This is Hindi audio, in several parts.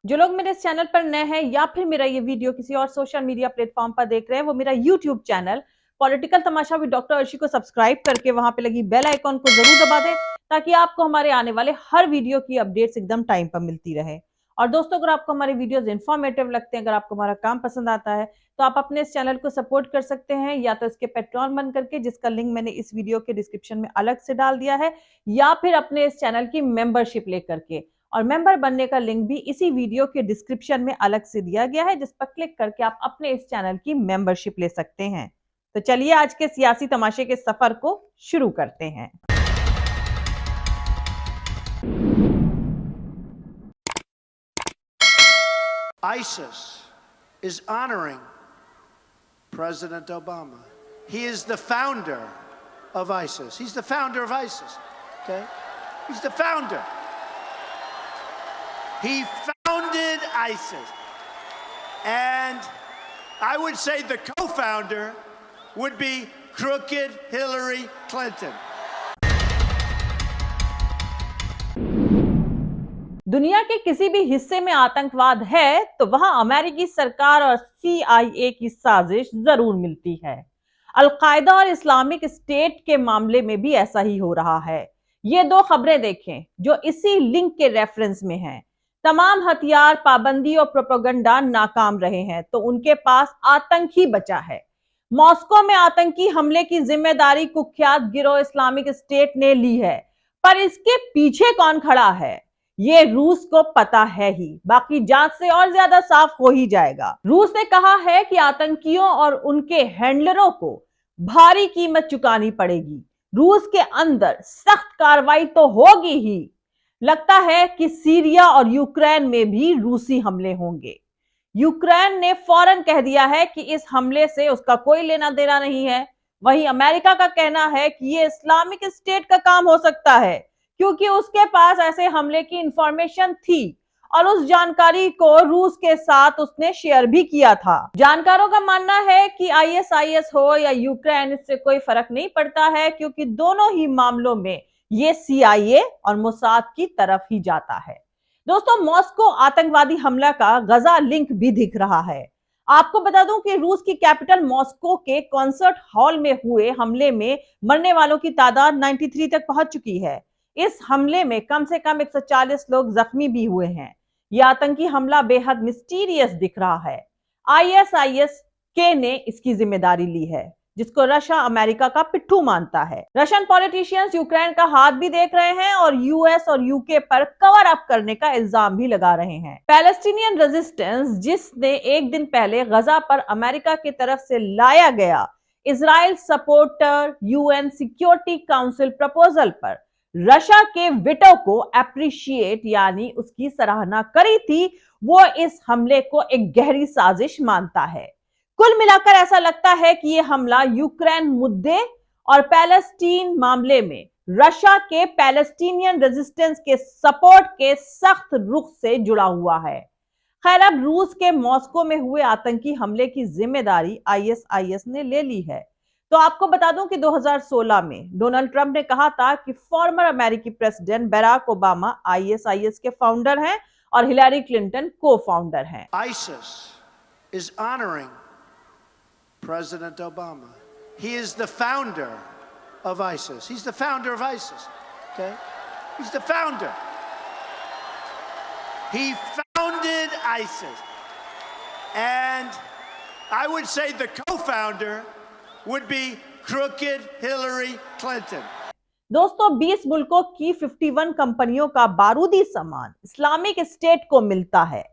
जो लोग मेरे इस चैनल पर नए हैं या फिर मेरा ये वीडियो किसी और सोशल मीडिया प्लेटफॉर्म पर देख रहे हैं, वो मेरा YouTube channel political Tamasha with doctor Arshi को सब्सक्राइब करके वहां पे लगी बेल आइकॉन को जरूर दबा दें, ताकि आपको हमारे आने वाले हर वीडियो की अपडेट्स एकदम टाइम पर मिलती रहे। और दोस्तों, अगर आपको हमारे वीडियोस इंफॉर्मेटिव लगते हैं, अगर आपको हमारा काम पसंद आता है, तो आप अपने इस चैनल को सपोर्ट कर सकते हैं, या तो इसके पेट्रॉन बन करके, जिसका लिंक मैंने इस वीडियो के डिस्क्रिप्शन में अलग से डाल दिया है, या फिर अपने इस चैनल की मेंबरशिप लेकर के। और मेंबर बनने का लिंक भी इसी वीडियो के डिस्क्रिप्शन में अलग से दिया गया है, जिस पर क्लिक करके आप अपने इस चैनल की मेंबरशिप ले सकते हैं। तो चलिए आज के सियासी तमाशे के सफर को शुरू करते हैं। ISIS is honoring President Obama. He is the founder of ISIS. He's the founder of ISIS. Okay? He's the founder. He founded ISIS. And I would say the co-founder would be crooked Hillary Clinton. दुनिया के किसी भी हिस्से में आतंकवाद है तो वहां अमेरिकी सरकार और CIA की साजिश जरूर मिलती है। अलकायदा और इस्लामिक स्टेट के मामले में भी ऐसा ही हो रहा है। ये दो खबरें देखें जो इसी लिंक के रेफरेंस में हैं। तमाम हथियार, पाबंदी और प्रोपेगेंडा नाकाम रहे हैं तो उनके पास आतंक ही बचा है। मॉस्को में आतंकी हमले की जिम्मेदारी कुख्यात गिरोह इस्लामिक स्टेट ने ली है, पर इसके पीछे कौन खड़ा है ये रूस को पता है ही, बाकी जांच से और ज्यादा साफ हो ही जाएगा। रूस ने कहा है कि आतंकियों और उनके हैंडलरों को भारी कीमत चुकानी पड़ेगी। रूस के अंदर सख्त कार्रवाई तो होगी ही। लगता है कि सीरिया और यूक्रेन में भी रूसी हमले होंगे। यूक्रेन ने फौरन कह दिया है कि इस हमले से उसका कोई लेना देना नहीं है। वहीं अमेरिका का कहना है कि ये इस्लामिक स्टेट का काम हो सकता है, क्योंकि उसके पास ऐसे हमले की इंफॉर्मेशन थी और उस जानकारी को रूस के साथ उसने शेयर भी किया था। जानकारों का मानना है कि ISIS हो या यूक्रेन, इससे कोई फर्क नहीं पड़ता है, क्योंकि दोनों ही मामलों में ये CIA और मोसाद की तरफ ही जाता है। दोस्तों, मॉस्को आतंकवादी हमला का गजा लिंक भी दिख रहा है। आपको बता दूं कि रूस की कैपिटल मॉस्को के कॉन्सर्ट हॉल में हुए हमले में मरने वालों की तादाद 93 तक पहुंच चुकी है। इस हमले में कम से कम 140 लोग जख्मी भी हुए हैं। यह आतंकी हमला बेहद मिस्टीरियस दिख रहा है। ISIS ने इसकी जिम्मेदारी ली है, जिसको रशिया अमेरिका का पिट्ठू मानता है। रशियन पॉलिटिशियंस यूक्रेन का हाथ भी देख रहे हैं और US और UK पर कवर अप करने का इल्जाम भी लगा रहे हैं। पैलेस्टीनियन रेजिस्टेंस, जिसने एक दिन पहले गजा पर अमेरिका की तरफ से लाया गया Israel supporter UN security council proposal पर रशिया के वीटो को अप्रिशिएट यानी उसकी सराहना करी थी, वो इस हमले को एक गहरी साजिश मानता है। कुल मिलाकर ऐसा लगता है कि यह हमला यूक्रेन मुद्दे और पैलेस्टीन मामले में रशिया के पैलेस्टीनियन रेजिस्टेंस के सपोर्ट के सख्त रुख से जुड़ा हुआ है। खैर, अब रूस के मॉस्को में हुए आतंकी हमले की जिम्मेदारी ISIS ने ले ली है। तो आपको बता दूं कि 2016 में डोनाल्ड ट्रंप ने कहा था कि फॉर्मर अमेरिकी प्रेसिडेंट बराक ओबामा ISIS के फाउंडर हैं और हिलरी क्लिंटन को फाउंडर हैं। ISIS is honoring President Obama. He is the founder of ISIS. He's the founder of ISIS. Okay? He's the founder. He founded ISIS. And I would say the co-founder would be crooked Hillary Clinton. दोस्तों, 20 मुल्कों की 51 कंपनियों का बारूदी सामान इस्लामिक स्टेट को मिलता है।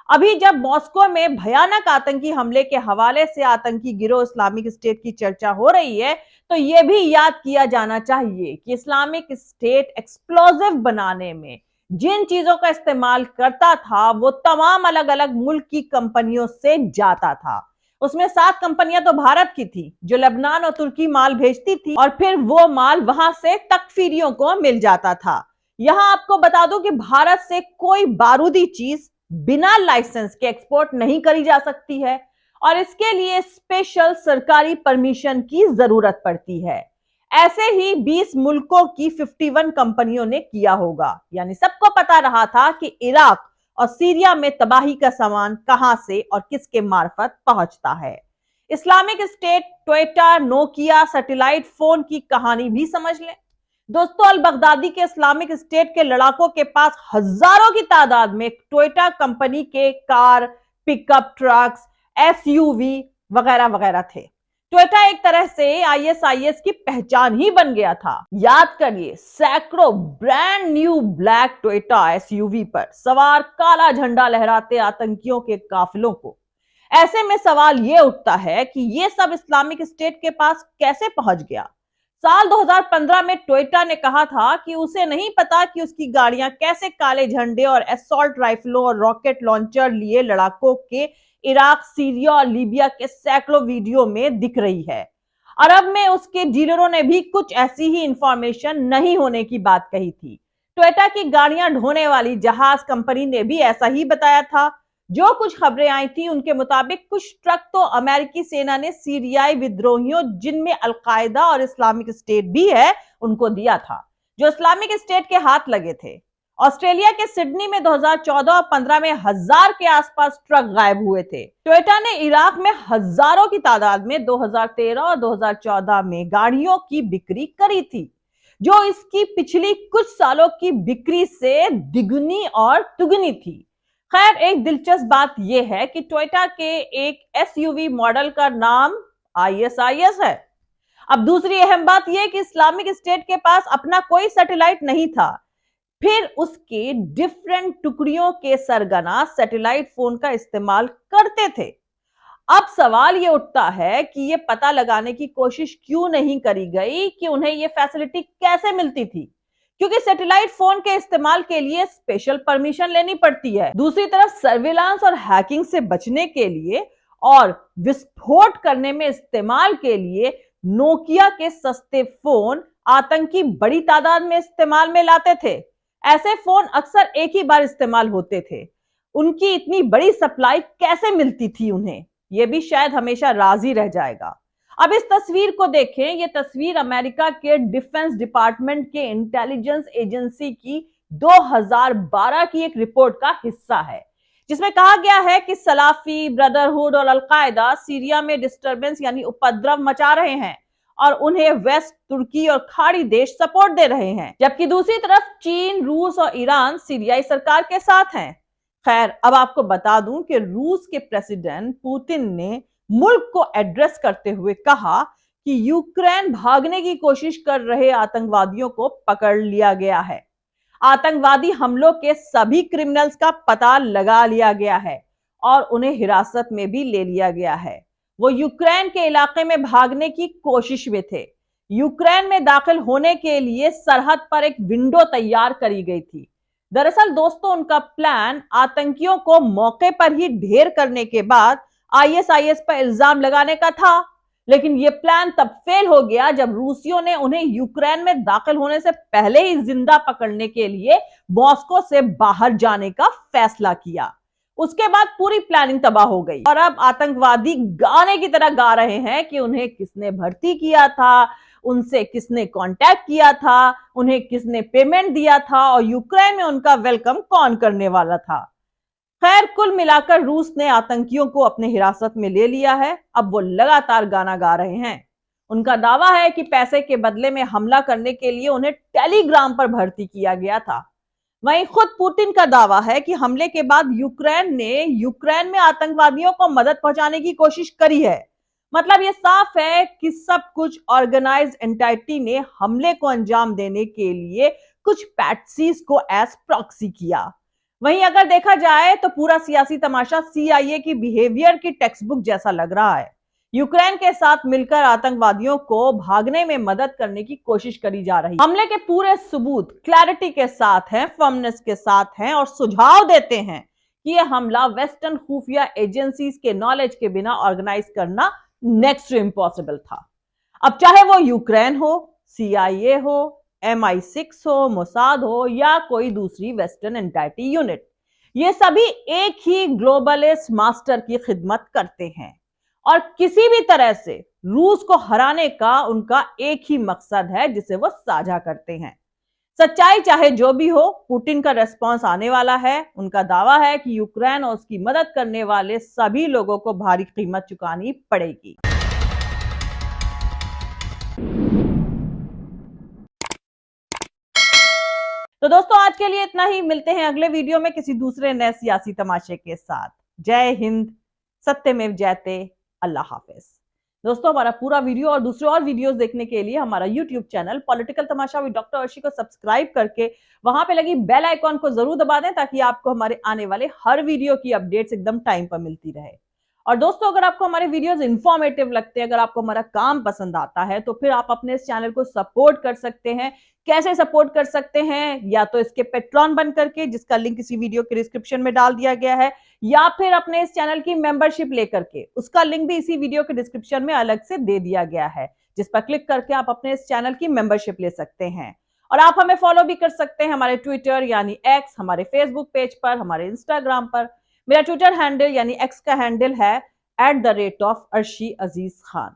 अभी जब मॉस्को में भयानक आतंकी हमले के हवाले से आतंकी गिरोह इस्लामिक स्टेट की चर्चा हो रही है, तो यह भी याद किया जाना चाहिए कि इस्लामिक स्टेट एक्सप्लोजिव बनाने में जिन चीजों का इस्तेमाल करता था वो तमाम अलग अलग मुल्क की कंपनियों से जाता था। उसमें 7 कंपनियां तो भारत की थी जो लेबनान और तुर्की माल भेजती थी, और फिर वो माल वहां से तकफीरियों को मिल जाता था। यहां आपको बता दूं कि भारत से कोई बारूदी चीज बिना लाइसेंस के एक्सपोर्ट नहीं करी जा सकती है, और इसके लिए स्पेशल सरकारी परमिशन की जरूरत पड़ती है। ऐसे ही 20 मुल्कों की 51 कंपनियों ने किया होगा। यानी सबको पता रहा था कि इराक और सीरिया में तबाही का सामान कहां से और किसके मार्फत पहुंचता है। Islamic state, Toyota, Nokia, satellite phone की कहानी भी समझ लें। दोस्तों, अल बगदादी के इस्लामिक स्टेट के लड़ाकों के पास हजारों की तादाद में टोयोटा कंपनी के कार, पिकअप ट्रक्स, एसयूवी वगैरह वगैरह थे। टोयोटा एक तरह से आईएसआईएस की पहचान ही बन गया था। याद करिए, सैकड़ों brand new black Toyota SUV पर सवार काला झंडा लहराते आतंकियों के काफिलों को। ऐसे में सवाल यह उठता है कि यह सब इस्लामिक स्टेट के पास कैसे पहुंच गया। साल 2015 में टोयोटा ने कहा था कि उसे नहीं पता कि उसकी गाड़ियां कैसे काले झंडे और असॉल्ट राइफलों और रॉकेट लॉन्चर लिए लड़ाकों के इराक, सीरिया और लीबिया के सैकड़ों वीडियो में दिख रही है। अरब में उसके डीलरों ने भी कुछ ऐसी ही इंफॉर्मेशन नहीं होने की बात कही थी। टोयोटा की गाड़ियां ढोने वाली जहाज कंपनी ने भी ऐसा ही बताया था। जो कुछ खबरें आई थी उनके मुताबिक कुछ ट्रक तो अमेरिकी सेना ने सीरियाई विद्रोहियों, जिनमें अलकायदा और इस्लामिक स्टेट भी है, उनको दिया था, जो इस्लामिक स्टेट के हाथ लगे थे। ऑस्ट्रेलिया के सिडनी में 2014 और 15 में 1000 के आसपास ट्रक गायब हुए थे। टोयोटा ने इराक में हजारों की तादाद में 2013 और 2014 में गाड़ियों की बिक्री करी थी, जो इसकी पिछली कुछ सालों की बिक्री से द्विगुनी और तुगनी थी। खैर, एक दिलचस्प बात यह है कि टोयोटा के एक एसयूवी मॉडल का नाम आईएसआईएस है। अब दूसरी अहम बात यह कि इस्लामिक स्टेट के पास अपना कोई सैटेलाइट नहीं था, फिर उसके डिफरेंट टुकड़ियों के सरगना सैटेलाइट फोन का इस्तेमाल करते थे। अब सवाल यह उठता है कि यह पता लगाने की कोशिश क्यों नहीं करी गई कि उन्हें यह फैसिलिटी कैसे मिलती थी, क्योंकि सैटेलाइट फोन के इस्तेमाल के लिए स्पेशल परमिशन लेनी पड़ती है। दूसरी तरफ सर्विलांस और हैकिंग से बचने के लिए और विस्फोट करने में इस्तेमाल के लिए नोकिया के सस्ते फोन आतंकी बड़ी तादाद में इस्तेमाल में लाते थे। ऐसे फोन अक्सर एक ही बार इस्तेमाल होते थे। उनकी इतनी बड़ी सप्लाई कैसे मिलती थी उन्हें, यह भी शायद हमेशा राज ही रह जाएगा। अब इस तस्वीर को देखें। यह तस्वीर अमेरिका के डिफेंस डिपार्टमेंट के इंटेलिजेंस एजेंसी की 2012 की एक रिपोर्ट का हिस्सा है, जिसमें कहा गया है कि सलाफी, ब्रदरहुड और अलकायदा सीरिया में डिस्टरबेंस यानी उपद्रव मचा रहे हैं और उन्हें वेस्ट, तुर्की और खाड़ी देश सपोर्ट दे रहे हैं, जबकि दूसरी तरफ चीन, रूस और ईरान सीरियाई सरकार के साथ हैं। खैर, अब आपको बता दूं कि रूस के प्रेसिडेंट पुतिन ने मुल्क को एड्रेस करते हुए कहा कि यूक्रेन भागने की कोशिश कर रहे आतंकवादियों को पकड़ लिया गया है। आतंकवादी हमलों के सभी क्रिमिनल्स का पता लगा लिया गया है और उन्हें हिरासत में भी ले लिया गया है। वो यूक्रेन के इलाके में भागने की कोशिश में थे। यूक्रेन में दाखिल होने के लिए सरहद पर एक विंडो तैयार करी गई थी। दरअसल दोस्तों, उनका प्लान आतंकियों को मौके पर ही ढेर करने के बाद आईएसआईएस पर इल्जाम लगाने का था, लेकिन यह प्लान तब फेल हो गया जब रूसियों ने उन्हें यूक्रेन में दाखिल होने से पहले ही जिंदा पकड़ने के लिए मॉस्को से बाहर जाने का फैसला किया। उसके बाद पूरी प्लानिंग तबाह हो गई और अब आतंकवादी गाने की तरह गा रहे हैं कि उन्हें किसने भर्ती किया था, उनसे किसने कांटेक्ट किया था, उन्हें किसने पेमेंट दिया था और यूक्रेन में उनका वेलकम कौन करने वाला था। खैर, कुल मिलाकर रूस ने आतंकियों को अपने हिरासत में ले लिया है। अब वो लगातार गाना गा रहे हैं। उनका दावा है कि पैसे के बदले में हमला करने के लिए उन्हें टेलीग्राम पर भर्ती किया गया था। वहीं खुद पुतिन का दावा है कि हमले के बाद यूक्रेन ने यूक्रेन में आतंकवादियों को मदद पहुंचाने की कोशिश करी है। मतलब ये साफ है कि सब कुछ ऑर्गेनाइज्ड एंटिटी ने हमले को अंजाम देने के लिए कुछ पैट्सीज को एज प्रॉक्सी किया। वहीं अगर देखा जाए तो पूरा सियासी तमाशा सीआईए की बिहेवियर की टेक्स्ट बुक जैसा लग रहा है। यूक्रेन के साथ मिलकर आतंकवादियों को भागने में मदद करने की कोशिश करी जा रही है। हमले के पूरे सबूत क्लैरिटी के साथ हैं, फर्मनेस के साथ हैं और सुझाव देते हैं कि यह हमला वेस्टर्न खुफिया एजेंसीज के नॉलेज के बिना ऑर्गेनाइज करना नेक्स्ट टू इम्पॉसिबल था। अब चाहे वो यूक्रेन हो, सीआईए हो, MI6 हो, मोसाद हो या कोई दूसरी वेस्टर्न एंटिटी यूनिट, ये सभी एक ही ग्लोबलिस्ट मास्टर की खिदमत करते हैं और किसी भी तरह से रूस को हराने का उनका एक ही मकसद है जिसे वो साझा करते हैं। सच्चाई चाहे जो भी हो, पुतिन का रेस्पॉन्स आने वाला है। उनका दावा है कि यूक्रेन और उसकी मदद करने वाले सभी लोगों को भारी कीमत चुकानी पड़ेगी। तो दोस्तों आज के लिए इतना ही। मिलते हैं अगले वीडियो में किसी दूसरे नए सियासी तमाशे के साथ। जय हिंद, सत्यमेव जयते, अल्लाह हाफिज। दोस्तों हमारा पूरा वीडियो और दूसरे और वीडियोस देखने के लिए हमारा YouTube channel political Tamasha with doctor Arshi को सब्सक्राइब करके वहां पे लगी बेल आइकॉन को जरूर दबा दें, ताकि आपको हमारे आने वाले हर वीडियो की अपडेट्स एकदम टाइम पर मिलती रहे। और दोस्तों अगर आपको हमारे वीडियोस इंफॉर्मेटिव लगते हैं, अगर आपको हमारा काम पसंद आता है, तो फिर आप अपने इस चैनल को सपोर्ट कर सकते हैं। कैसे सपोर्ट कर सकते हैं? या तो इसके पेट्रॉन बन करके, जिसका लिंक इसी वीडियो के डिस्क्रिप्शन में डाल दिया गया है, या फिर अपने इस चैनल की मेंबरशिप लेकर के, उसका लिंक भी इसी वीडियो के डिस्क्रिप्शन में अलग से दे दिया गया है, जिस पर क्लिक करके आप अपने इस चैनल की मेंबरशिप ले सकते हैं। और आप हमें फॉलो भी कर सकते हैं हमारे ट्विटर यानी एक्स, हमारे फेसबुक पेज पर, हमारे इंस्टाग्राम पर। मेरा ट्विटर हैंडल यानी एक्स का हैंडल है @अर्शी अजीज खान।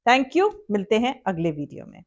Thank you. मिलते हैं अगले वीडियो में।